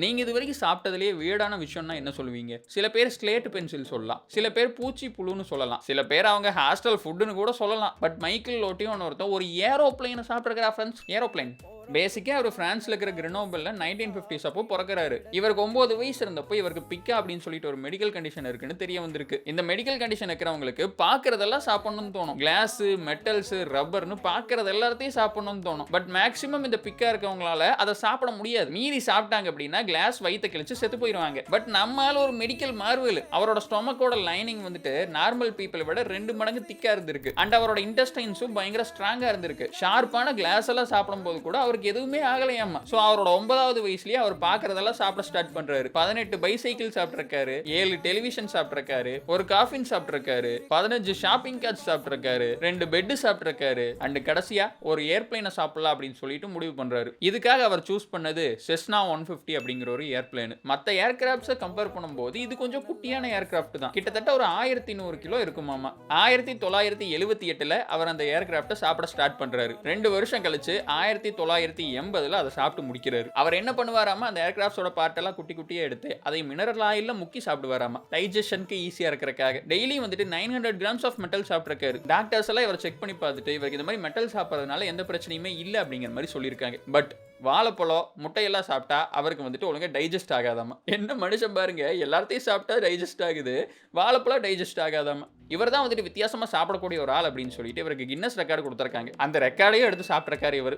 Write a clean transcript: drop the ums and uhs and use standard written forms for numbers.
நீங்க இதுவரைக்கும் சாப்பிட்டதிலேயே வியர்டான விஷயம்னா என்ன சொல்லுவீங்க? சில பேர் ஸ்லேட் பென்சில் சொல்லலாம். சில பேர் பூச்சி புழுன்னு சொல்லலாம். சில பேர் அவங்க ஹாஸ்டல் ஃபுட்டுன்னு கூட சொல்லலாம். பட் மைக்கேல் லோட்டியோன்னு ஒருத்தன் ஒரு ஏரோப்ளேன சாப்பிட்டுருக்காரா ஃபிரெண்ட்ஸ். ஏரோப்ளேன். பேசிக்கா அவரு பிரான்ஸ்ல இருக்கிற கிரெனோபிள்ல 1950s அப்போ பொறக்குறாரு. இவருக்கு 9 வயசு இருந்தப்போ இவருக்கு பிக்கா அப்படின்னு சொல்லிட்டு ஒரு மெடிக்கல் கண்டிஷன் இருக்குன்னு தெரிய வந்திருக்கு. இந்த மெடிக்கல் கண்டிஷன் இருக்கிறவங்களுக்கு பார்க்கறதெல்லாம் சாப்பிடணும்னு தோணும். கிளாஸ், மெட்டல்ஸ், ரப்பர்னு பார்க்கறது எல்லாத்தையும் சாப்பிடணும்னு தோணும். பட் மேக்ஸிமம் இந்த பிக்கா இருக்கவங்களால அதை சாப்பிட முடியாது. மீறி சாப்பிட்டாங்க அப்படின்னா கிளாஸ் வயித்தை கிழிச்சு செத்து போயிடுவாங்க. பட் நம்மால ஒரு மெடிக்கல் மார்வல். அவரோட ஸ்டொமக்கோட லைனிங் வந்துட்டு நார்மல் பீப்பிள் விட 2 மடங்கு திக்கா இருந்திருக்கு. அண்ட் அவரோட இன்டெஸ்டைன்ஸும் பயங்கர ஸ்ட்ராங்கா இருந்திருக்கு. ஷார்ப்பான கிளாஸ் எல்லாம் சாப்பிடும்போது கூட அவருக்கு எதுவுமே ஆகலையாமா. சோ அவரோட 9வது வயசுலயே அவர் பார்க்கறதெல்லாம் சாப்பிட ஸ்டார்ட் பண்றாரு. 18 பைசைக்கிள் சாப்பிட்டிருக்காரு, 7 டெலிவிஷன் சாப்பிட்டிருக்காரு, ஒரு காஃபின் சாப்பிட்டிருக்காரு, 15 ஷாப்பிங் கார்ட்ஸ் சாப்பிட்டிருக்காரு, 2 பெட் சாப்பிட்டிருக்காரு, அண்ட் கடைசியா ஒரு ஏர்பிளேனை சாப்பிடலாம் அப்படின்னு சொல்லிட்டு முடிவு பண்றாரு. இதுக்காக அவர் சூஸ் பண்ணது செஸ்னா 150 அப்படிங்கிற ஒரு ஏர்பிளேன். மத்த ஏர்கிராப்ட்ஸை கம்பேர் பண்ணும்போது இது கொஞ்சம் குட்டியான ஏர்கிராப்ட் தான். கிட்டத்தட்ட ஒரு 1100 கிலோ இருக்குமாமா. 1978ல அவர் அந்த ஏர்கிராப்டை சாப்பிட ஸ்டார்ட் பண்றாரு. 2 வருஷம் கழிச்சு 1980ல அதை சாப்பிட்டு முடிக்கிறாரு. அவர் என்ன பண்ணுவாராமா, அந்த ஏர்கிராப்ட்ஸோட பார்ட் எல்லாம் குட்டி குட்டியா எடுத்து அதை மினரல் ஆயில்ல முக்கி சாப்பிடுவாராமா. டைஜஷனுக்கு ஈஸியா இருக்கறக்காக. டெய்லி வந்துட்டு 900 கிராம்ஸ் ஆஃப் மெட்டல் சாப்பிட்டிருக்காரு. டாக்டர்ஸ் எல்லாம் இவரை செக் பண்ணி பார்த்துட்டு இவருக்கு இந்த மாதிரி மெட்டல் சாப்பிடுறதுனால எந்த பிரச்சனையுமே இல்ல அப்படிங்கிற மாதிரி சொல்லியிருக்காங்க. பட் வாழைப்பழம், முட்டையெல்லாம் சாப்பிட்டா அவருக்கு வந்துட்டு ஒழுங்கா டைஜஸ்ட் ஆகாதாமா. என்ன மனுஷன் பாருங்க, எல்லாத்தையும் சாப்பிட்டா டைஜஸ்ட் ஆகுது, வாழைப்பழம் டைஜஸ்ட் ஆகாதாமா. இவர் தான் வந்துட்டு வித்தியாசமா சாப்பிடக்கூடிய ஒரு ஆள் அப்படின்னு சொல்லிட்டு இவருக்கு கின்னஸ் ரெக்கார்டு கொடுத்திருக்காங்க. அந்த ரெக்கார்டையும் எடுத்து சாப்பிட்டிருக்காரு இவர்.